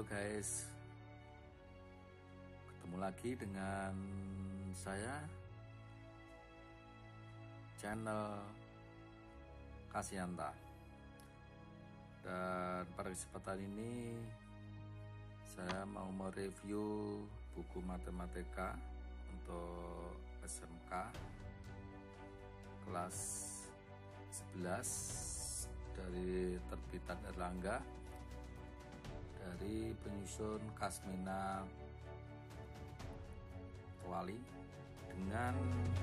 Halo guys, ketemu lagi dengan saya, channel Kasianta. Dan pada kesempatan ini saya mau mereview buku matematika untuk SMK kelas 11 dari terbitan Erlangga, dari penyusun Kasmina Wali, dengan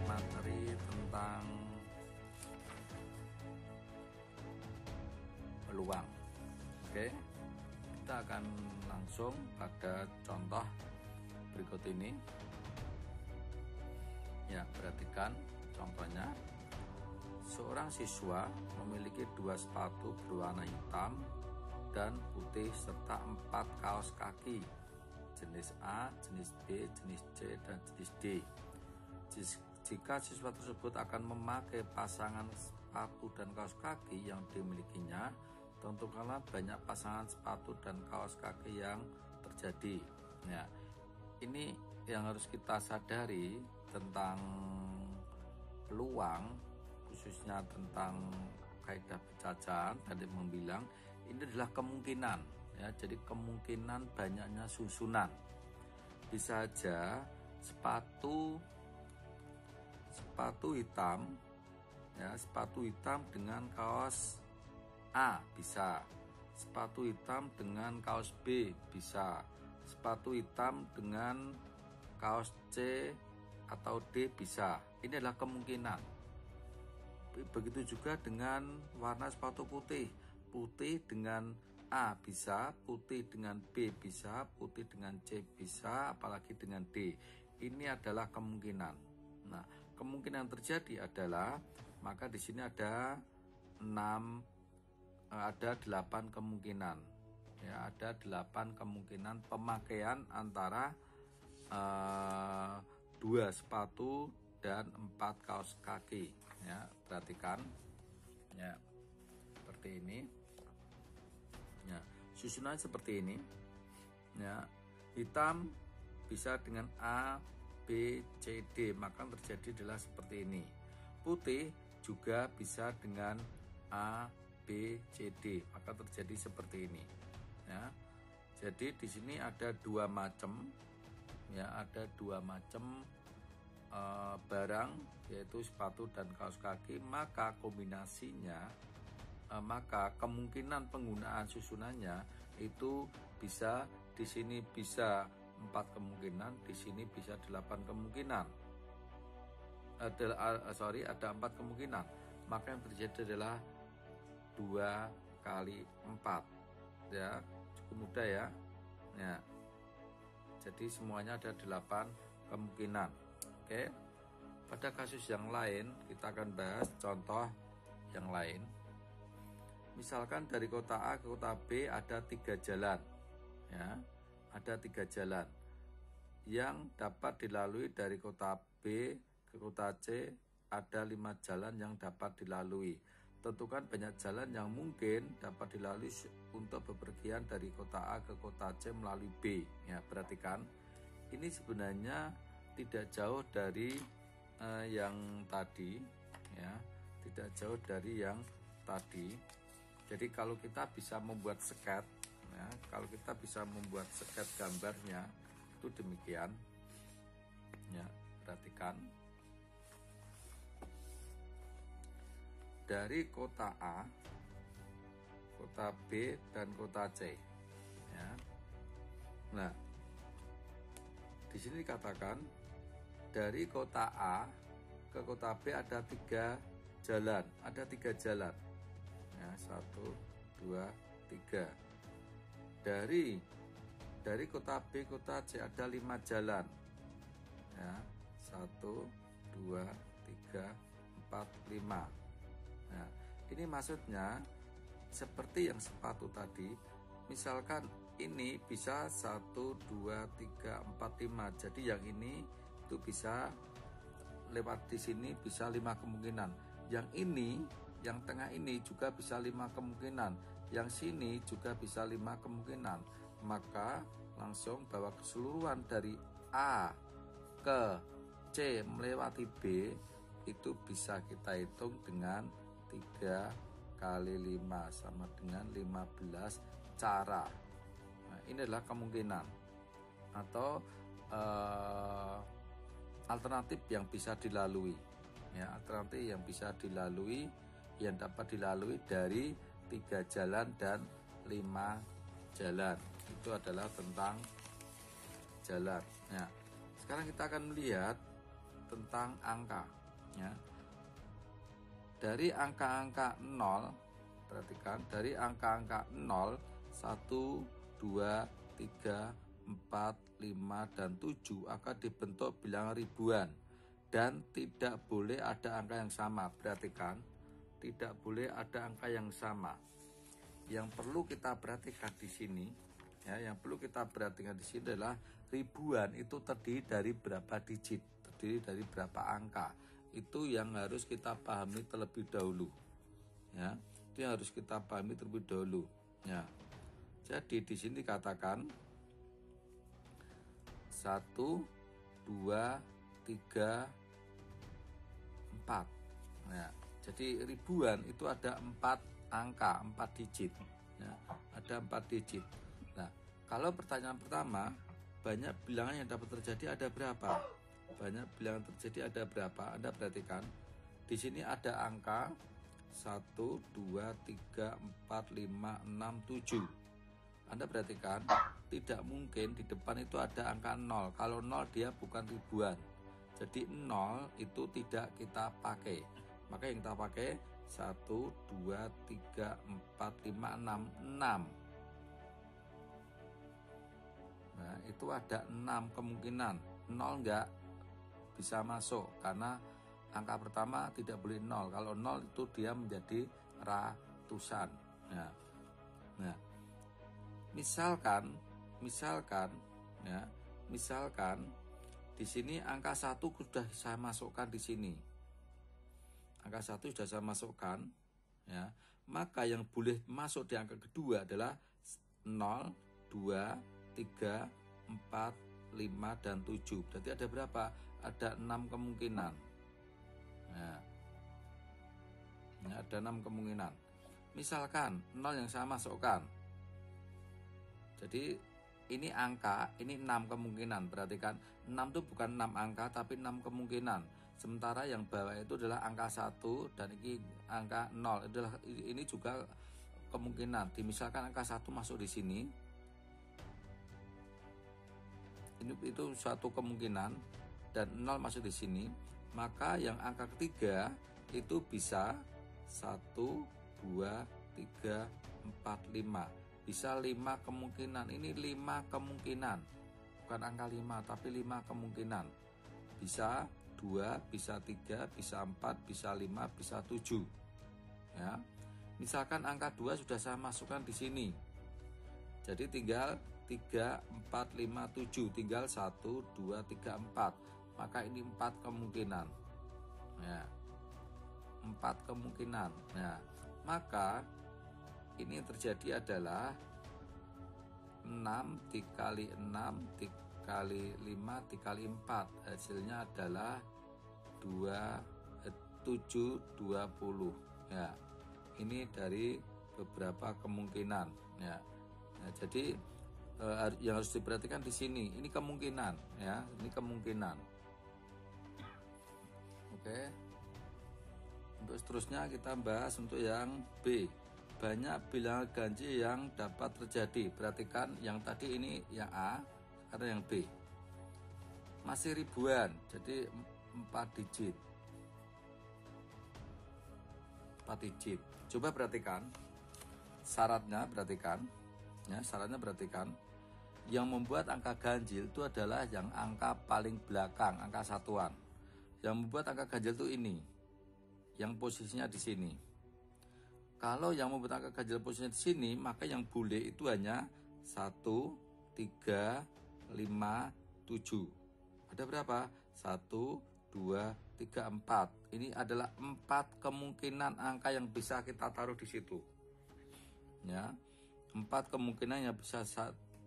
materi tentang peluang. Oke, kita akan langsung pada contoh berikut ini. Ya, perhatikan contohnya. Seorang siswa memiliki 2 sepatu berwarna hitam dan putih serta 4 kaos kaki jenis A, jenis B, jenis C, dan jenis D. Jika siswa tersebut akan memakai pasangan sepatu dan kaos kaki yang dimilikinya, tentukanlah banyak pasangan sepatu dan kaos kaki yang terjadi. Ya, ini yang harus kita sadari tentang peluang, khususnya tentang kaidah penjajahan. Tadi membilang ini adalah kemungkinan, ya. Jadi kemungkinan banyaknya susunan. Bisa saja sepatu hitam, ya, sepatu hitam dengan kaos A bisa, sepatu hitam dengan kaos B bisa, sepatu hitam dengan kaos C atau D bisa. Ini adalah kemungkinan. Begitu juga dengan warna sepatu putih. Putih dengan A bisa, putih dengan B bisa, putih dengan C bisa, apalagi dengan D. Ini adalah kemungkinan. Nah, kemungkinan terjadi adalah, maka di sini ada 8 kemungkinan. Ya, ada 8 kemungkinan pemakaian antara 2 sepatu dan 4 kaos kaki. Ya, perhatikan, ya, seperti ini. Ya, susunannya seperti ini. Ya, hitam bisa dengan A, B, C, D, maka terjadi adalah seperti ini. Putih juga bisa dengan A, B, C, D, maka terjadi seperti ini. Ya, jadi di sini ada 2 macam. Ya, ada 2 macam barang, yaitu sepatu dan kaos kaki. Maka kombinasinya, maka kemungkinan penggunaan susunannya itu bisa, di sini bisa 4 kemungkinan, di sini bisa 8 kemungkinan. Ada 4 kemungkinan. Maka yang terjadi adalah 2 kali 4. Ya, cukup mudah ya. Ya. Jadi semuanya ada 8 kemungkinan. Oke. Pada kasus yang lain kita akan bahas contoh yang lain. Misalkan dari kota A ke kota B ada 3 jalan. Ya, ada 3 jalan yang dapat dilalui. Dari kota B ke kota C ada 5 jalan yang dapat dilalui. Tentukan banyak jalan yang mungkin dapat dilalui untuk bepergian dari kota A ke kota C melalui B. Ya, perhatikan, ini sebenarnya tidak jauh dari yang tadi, ya, tidak jauh dari yang tadi. Jadi kalau kita bisa membuat sket, ya, kalau kita bisa membuat sket gambarnya itu demikian. Ya, perhatikan. Dari kota A, kota B, dan kota C. Ya. Nah, di sini dikatakan dari kota A ke kota B ada 3 jalan. Ada 3 jalan. Ya, 1, 2, 3. Dari kota B kota C ada 5 jalan. Ya, 1, 2, 3, 4, 5. Nah, ini maksudnya seperti yang sepatu tadi. Misalkan ini bisa 1, 2, 3, 4, 5. Jadi yang ini itu bisa lewat di sini bisa 5 kemungkinan. Yang ini, yang tengah ini juga bisa 5 kemungkinan. Yang sini juga bisa 5 kemungkinan. maka langsung bahwa keseluruhan dari A ke C melewati B itu bisa kita hitung dengan 3 kali 5 sama dengan 15 cara. Nah, ini adalah kemungkinan atau alternatif yang bisa dilalui, ya, alternatif yang bisa dilalui, yang dapat dilalui dari 3 jalan dan 5 jalan. Itu adalah tentang jalan. Ya, sekarang kita akan melihat tentang angka, ya. Dari angka-angka 0, perhatikan, dari angka-angka 0, 1, 2, 3, 4, 5, dan 7 akan dibentuk bilangan ribuan dan tidak boleh ada angka yang sama. Perhatikan, tidak boleh ada angka yang sama. Yang perlu kita perhatikan di sini, ya, yang perlu kita perhatikan di sini adalah ribuan itu terdiri dari berapa digit, terdiri dari berapa angka. Itu yang harus kita pahami terlebih dahulu, ya. Itu yang harus kita pahami terlebih dahulu, ya. Jadi di sini dikatakan 1, 2, 3, 4. Nah, jadi ribuan itu ada 4 angka, 4 digit, ya. Ada 4 digit. Nah, kalau pertanyaan pertama, banyak bilangan yang dapat terjadi ada berapa? Banyak bilangan terjadi ada berapa? Anda perhatikan, di sini ada angka 1, 2, 3, 4, 5, 6, 7. Anda perhatikan, tidak mungkin di depan itu ada angka 0. Kalau 0 dia bukan ribuan. Jadi 0 itu tidak kita pakai. Maka yang kita pakai 1, 2, 3, 4, 5, 6. 6. Nah, itu ada 6 kemungkinan. 0 enggak bisa masuk karena angka pertama tidak boleh 0. Kalau 0 itu dia menjadi ratusan. Nah, misalkan di sini angka 1 sudah saya masukkan di sini. Angka 1 sudah saya masukkan, ya. Maka yang boleh masuk di angka kedua adalah 0, 2, 3, 4, 5, dan 7. Berarti ada berapa? Ada 6 kemungkinan. Nah, ada 6 kemungkinan. Misalkan 0 yang saya masukkan. Jadi ini angka, ini 6 kemungkinan. Perhatikan, 6 itu bukan 6 angka tapi 6 kemungkinan. Sementara yang bawah itu adalah angka 1 dan ini angka 0. Ini juga kemungkinan. Misalkan angka 1 masuk di sini. Itu suatu kemungkinan dan 0 masuk di sini. Maka yang angka ketiga itu bisa 1, 2, 3, 4, 5. Bisa 5 kemungkinan. Ini 5 kemungkinan. Bukan angka 5 tapi 5 kemungkinan. Bisa 2, bisa 3, bisa 4, bisa 5, bisa 7. Ya. Misalkan angka 2 sudah saya masukkan di sini. Jadi tinggal 3, 4, 5, 7. Tinggal 1, 2, 3, 4. Maka ini 4 kemungkinan. Ya. 4 kemungkinan. Nah, maka ini yang terjadi adalah 6 dikali 6 dikali 5 dikali 4. Hasilnya adalah 7, 20. Ya, ini dari beberapa kemungkinan. Ya. Nah, jadi yang harus diperhatikan di sini, ini kemungkinan, ya, ini kemungkinan. Oke. Untuk seterusnya kita bahas untuk yang B. Banyak bilangan ganjil yang dapat terjadi. Perhatikan yang tadi ini yang A, sekarang yang B. Masih ribuan, jadi 4 digit. 4 digit. Coba perhatikan syaratnya, perhatikan. Ya, syaratnya perhatikan. Yang membuat angka ganjil itu adalah yang angka paling belakang, angka satuan. Yang membuat angka ganjil itu ini. Yang posisinya di sini. Kalau yang membuat angka ganjil posisinya di sini, maka yang boleh itu hanya 1, 3, 5, 7. Ada berapa? 1, 2, 3, 4. Ini adalah 4 kemungkinan angka yang bisa kita taruh di situ. Ya. 4 kemungkinan yang bisa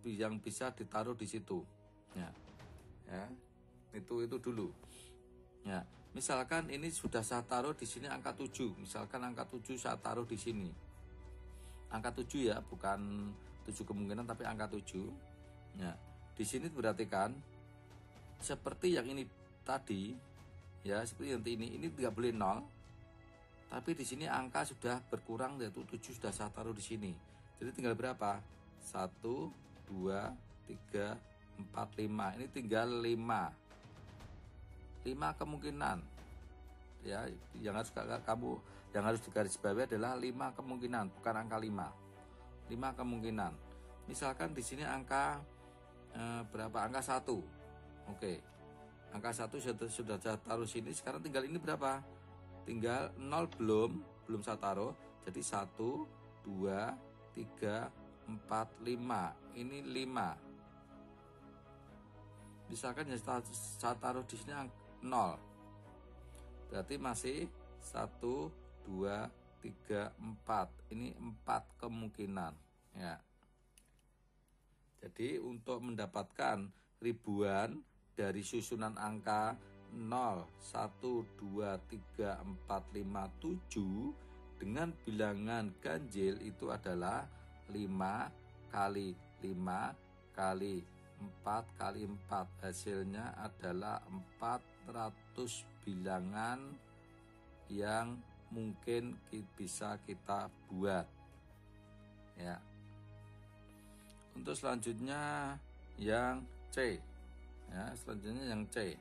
yang bisa ditaruh di situ. Ya, itu dulu. Ya, misalkan ini sudah saya taruh di sini angka 7. Misalkan angka 7 saya taruh di sini. Angka 7 ya, bukan 7 kemungkinan tapi angka 7. Ya, di sini berarti kan seperti yang ini tadi, ya seperti yang ini tidak boleh 0. Tapi di sini angka sudah berkurang, yaitu 7 sudah saya taruh di sini. Jadi tinggal berapa? 1, 2, 3, 4, 5. Ini tinggal 5. 5 kemungkinan. Ya, yang harus digarisbawahi adalah 5 kemungkinan, bukan angka 5. 5 kemungkinan. Misalkan di sini angka berapa? Angka 1. Oke. Angka 1 sudah saya taruh sini, sekarang tinggal ini berapa? Tinggal 0 belum saya taruh. Jadi 1, 2, 3, 4, 5. Ini 5. Misalkan ya saya taruh di sini 0. Berarti masih 1, 2, 3, 4. Ini 4 kemungkinan, ya. Jadi untuk mendapatkan ribuan dari susunan angka 0, 1, 2, 3, 4, 5, 7 dengan bilangan ganjil itu adalah 5 kali 5 kali 4 kali 4. Hasilnya adalah 400 bilangan yang mungkin bisa kita buat. Ya. Untuk selanjutnya yang C. Ya, selanjutnya yang C.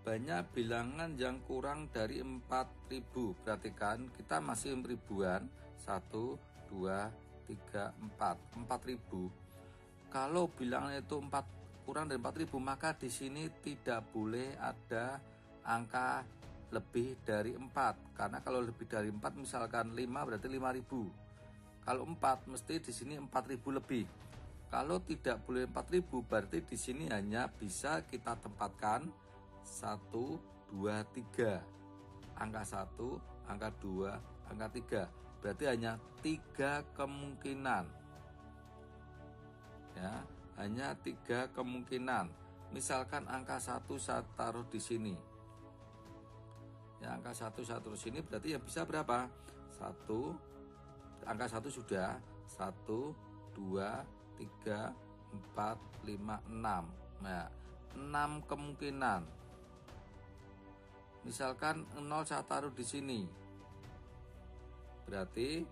Banyak bilangan yang kurang dari 4000. Perhatikan, kita masih ribuan. 1, 2, 3, 4. 4000. Kalau bilangan itu kurang dari 4000, maka di sini tidak boleh ada angka lebih dari 4. Karena kalau lebih dari 4, misalkan 5 berarti 5000. Kalau 4 mesti di sini 4000 lebih. Kalau tidak boleh 4000, berarti di sini hanya bisa kita tempatkan 1, 2, 3. Angka 1, angka 2, angka 3. Berarti hanya 3 kemungkinan. Ya, hanya 3 kemungkinan. Misalkan angka 1 saya taruh di sini. Ya, angka 1 saya taruh sini, berarti yang bisa berapa? 1, angka 1 sudah. 1, 2, 3, 4, 5, 6. Nah, 6 kemungkinan. Misalkan 0 saya taruh di sini. Berarti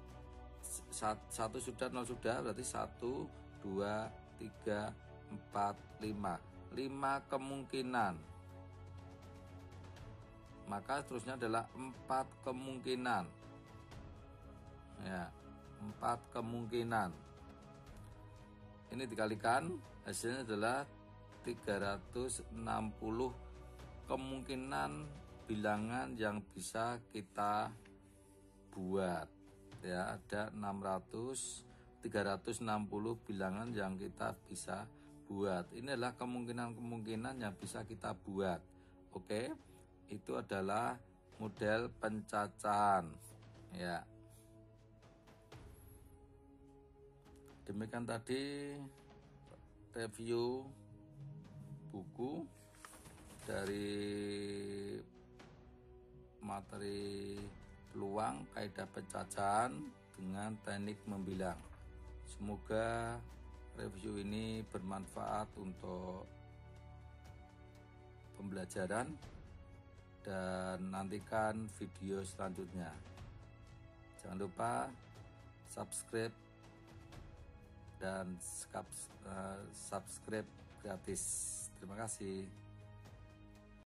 1 sudah, 0 sudah, berarti 1, 2, 3, 4, 5. 5 kemungkinan. Maka seterusnya adalah 4 kemungkinan. Ya, 4 kemungkinan. Ini dikalikan, hasilnya adalah 360 kemungkinan bilangan yang bisa kita buat. Ya, ada 360 bilangan yang kita bisa buat. Ini adalah kemungkinan-kemungkinan yang bisa kita buat. Oke. Itu adalah model pencacahan. Ya. Demikian tadi review buku dari materi peluang kaidah pencacahan dengan teknik membilang. Semoga review ini bermanfaat untuk pembelajaran dan nantikan video selanjutnya. Jangan lupa subscribe dan subscribe gratis. Terima kasih.